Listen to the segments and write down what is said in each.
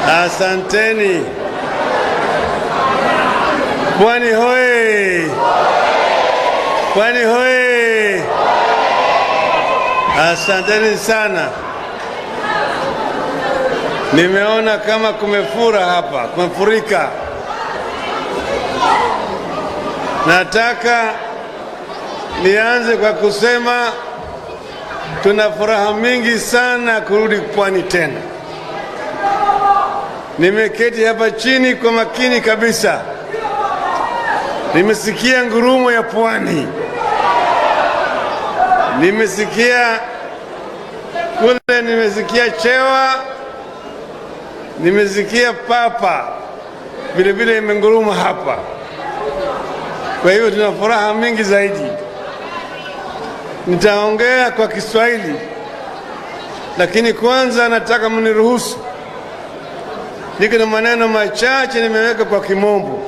Asanteni. Pwani hoye! Pwani hoye! Asanteni sana. Nimeona kama kumefura hapa, kumefurika. Nataka nianze kwa kusema tuna furaha mingi sana kurudi pwani tena. Nimeketi hapa chini kwa makini kabisa. Nimesikia ngurumo ya pwani. Nimesikia kule, nimesikia chewa, nimesikia papa, vile vile imenguruma hapa. Kwa hiyo tuna furaha mingi zaidi. Nitaongea kwa Kiswahili, lakini kwanza nataka mniruhusu. Niko na maneno machache nimeweka kwa Kimombo.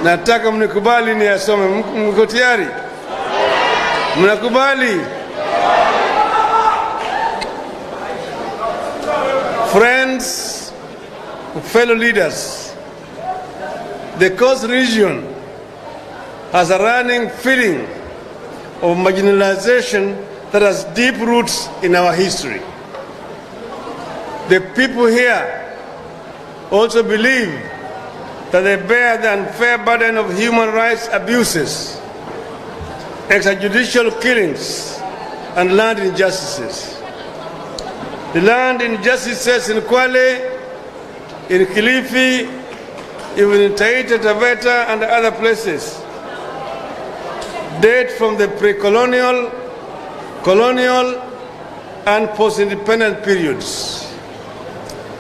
Nataka mnikubali niyasome. Mko tayari? Mnakubali? Friends, fellow leaders, the Coast region has a running feeling of marginalization that has deep roots in our history. The people here also believe that they bear the unfair burden of human rights abuses, extrajudicial killings, and land injustices. The land injustices in Kwale, in Kilifi, even in Taita, Taveta, and other places date from the pre-colonial, colonial, and post-independent periods.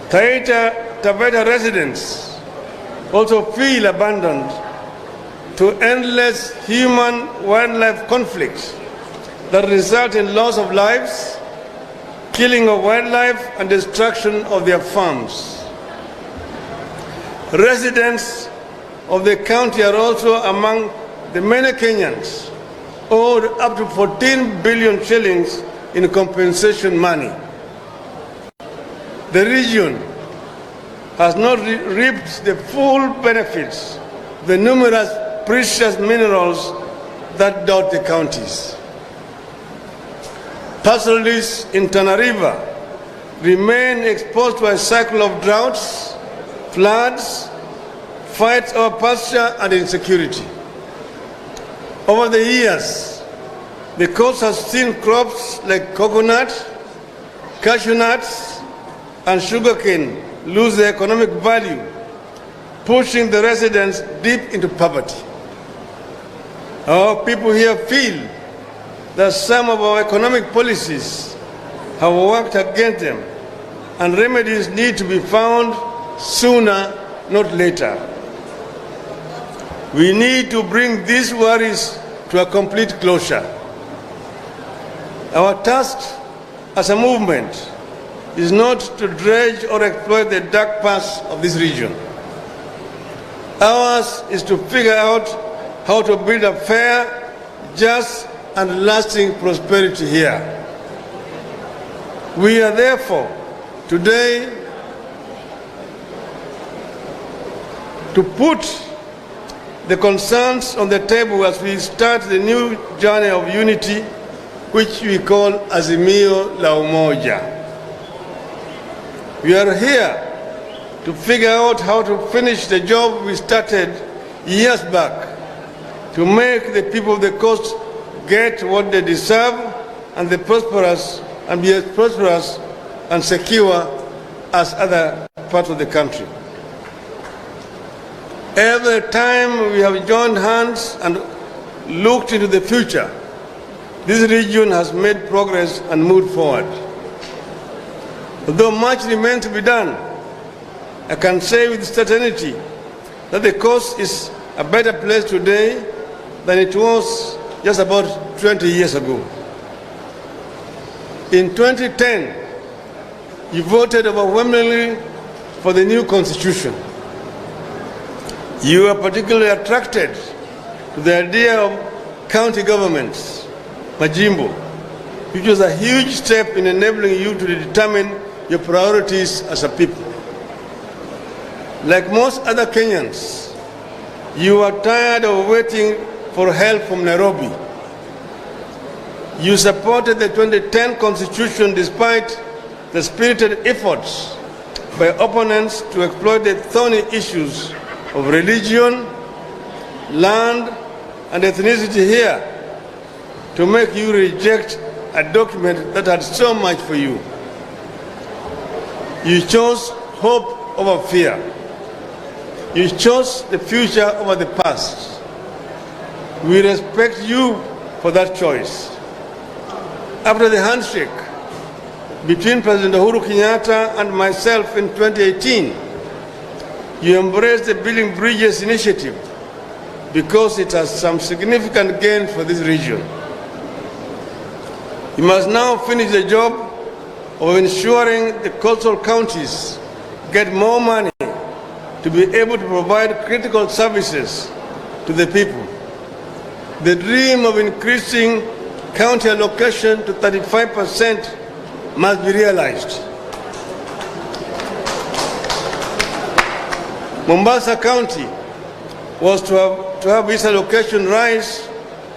Taita, Taveta residents also feel abandoned to endless human-wildlife conflicts that result in loss of lives, killing of wildlife, and destruction of their farms. Residents of the county are also among the many Kenyans owed up to 14 billion shillings in compensation money. The region has not reaped the full benefits of the numerous precious minerals that dot the counties. Pastoralists in Tana River remain exposed to a cycle of droughts, floods, fights over pasture, and insecurity. Over the years, the coast has seen crops like coconut, cashew nuts, and sugarcane lose their economic value, pushing the residents deep into poverty. Our people here feel that some of our economic policies have worked against them, and remedies need to be found sooner, not later. We need to bring these worries to a complete closure. Our task as a movement is not to dredge or exploit the dark past of this region. Ours is to figure out how to build a fair, just, and lasting prosperity here. We are therefore today to put the concerns on the table as we start the new journey of unity, which we call Azimio la Umoja. We are here to figure out how to finish the job we started years back, to make the people of the coast get what they deserve and be as prosperous and secure as other parts of the country. Every time we have joined hands and looked into the future, this region has made progress and moved forward. Although much remains to be done, I can say with certainty that the coast is a better place today than it was just about 20 years ago. In 2010, you voted overwhelmingly for the new constitution. You are particularly attracted to the idea of county governments, Majimbo, which was a huge step in enabling you to determine your priorities as a people. Like most other Kenyans, you are tired of waiting for help from Nairobi. You supported the 2010 Constitution despite the spirited efforts by opponents to exploit the thorny issues of religion, land, and ethnicity here to make you reject a document that had so much for you. You chose hope over fear. You chose the future over the past. We respect you for that choice. After the handshake between President Uhuru Kenyatta and myself in 2018, you embraced the Building Bridges initiative because it has some significant gains for this region. You must now finish the job of ensuring the coastal counties get more money to be able to provide critical services to the people. The dream of increasing county allocation to 35% must be realized. Mombasa County was to have its allocation rise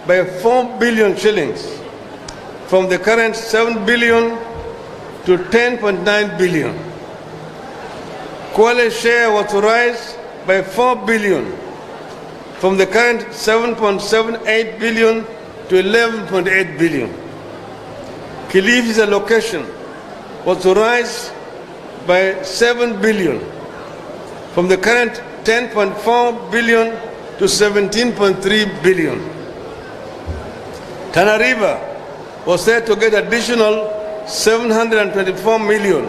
by 4 billion shillings from the current 7 billion to 10.9 billion. Kwale's share was to rise by 4 billion from the current 7.78 billion to 11.8 billion. Kilifi's allocation was to rise by 7 billion from the current 10.4 billion to 17.3 billion. Tana River was said to get additional 724 million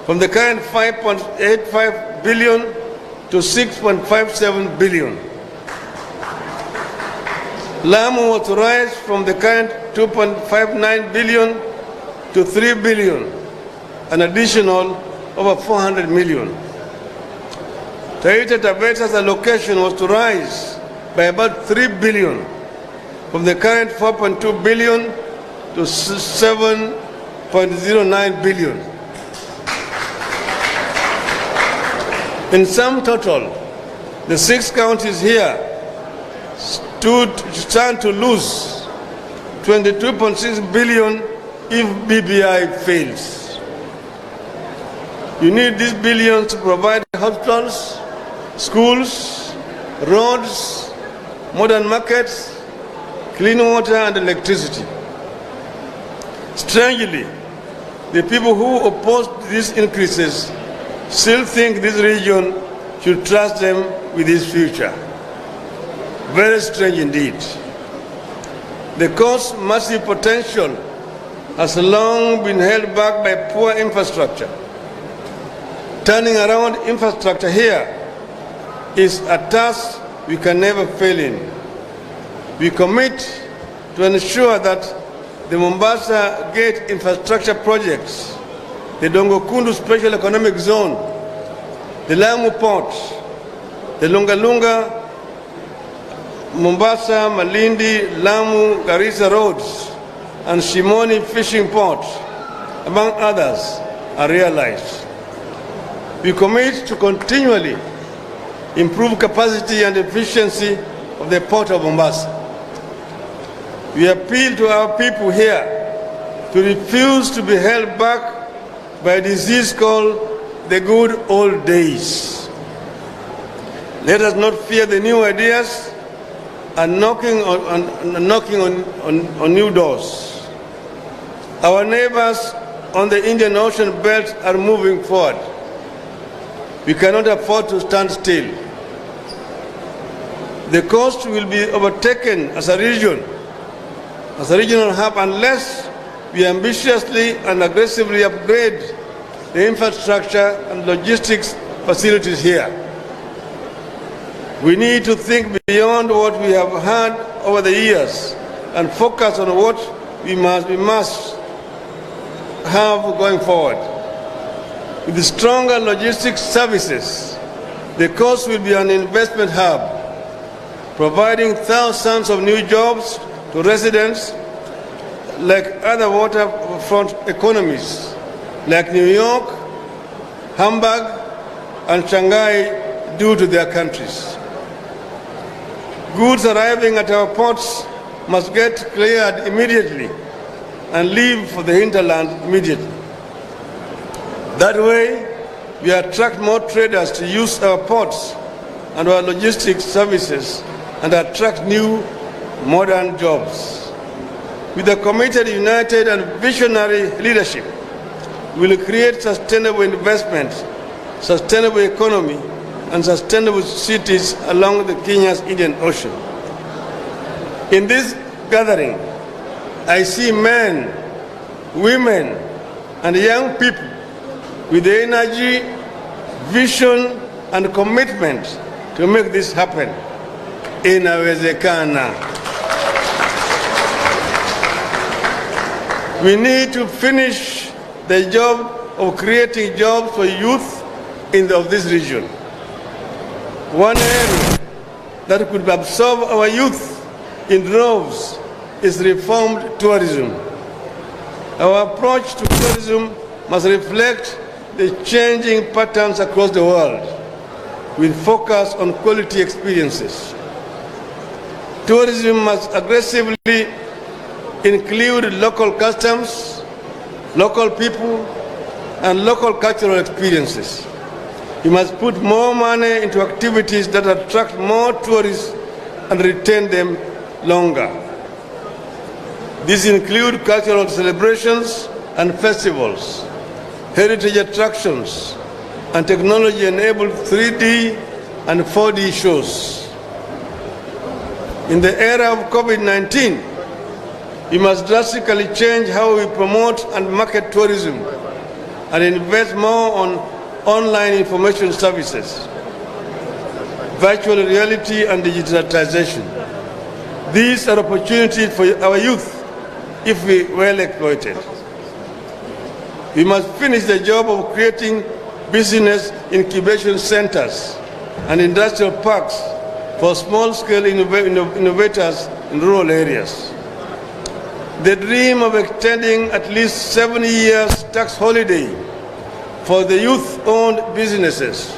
from the current 5.85 billion to 6.57 billion. Lamu was to rise from the current 2.59 billion to 3 billion, an additional over 400 million. Taita Taveta's allocation was to rise by about 3 billion from the current 4.2 billion to 7.09 billion. In sum total, the 6 counties here stand to lose 22.6 billion if BBI fails. You need these billions to provide hospitals, schools, roads, modern markets, clean water and electricity. Strangely, the people who opposed these increases still think this region should trust them with its future. Very strange indeed. The coast's massive potential has long been held back by poor infrastructure. Turning around infrastructure here is a task we can never fail in. We commit to ensure that the Mombasa Gate infrastructure projects, the Dongokundu Special Economic Zone, the Lamu Port, the Lunga Mombasa, Malindi, Lamu, Garissa roads, and Shimoni fishing port, among others, are realized. We commit to continually improve capacity and efficiency of the port of Mombasa. We appeal to our people here to refuse to be held back by a disease called the good old days. Let us not fear the new ideas and knocking on new doors. Our neighbors on the Indian Ocean belt are moving forward. We cannot afford to stand still. The coast will be overtaken as a regional hub unless we ambitiously and aggressively upgrade the infrastructure and logistics facilities here. We need to think beyond what we have had over the years and focus on what we must have going forward. With stronger logistics services, the coast will be an investment hub, providing thousands of new jobs to residents like other waterfront economies like New York, Hamburg, and Shanghai do to their countries. Goods arriving at our ports must get cleared immediately and leave for the hinterland immediately. That way, we attract more traders to use our ports and our logistics services and attract new modern jobs. With a committed, united, and visionary leadership, we will create sustainable investment, sustainable economy, and sustainable cities along the Kenya's Indian Ocean. In this gathering, I see men, women, and young people with the energy, vision, and commitment to make this happen. Inawezekana. We need to finish the job of creating jobs for youth of this region. One area that could absorb our youth in droves is reformed tourism. Our approach to tourism must reflect the changing patterns across the world, with focus on quality experiences. Tourism must aggressively include local customs, local people, and local cultural experiences. We must put more money into activities that attract more tourists and retain them longer. These include cultural celebrations and festivals, heritage attractions, and technology-enabled 3D and 4D shows. In the era of COVID-19, we must drastically change how we promote and market tourism and invest more on online information services, virtual reality, and digitalization. These are opportunities for our youth if we well exploited. We must finish the job of creating business incubation centers and industrial parks for small-scale innovators in rural areas. The dream of extending at least 7 years tax holiday for the youth-owned businesses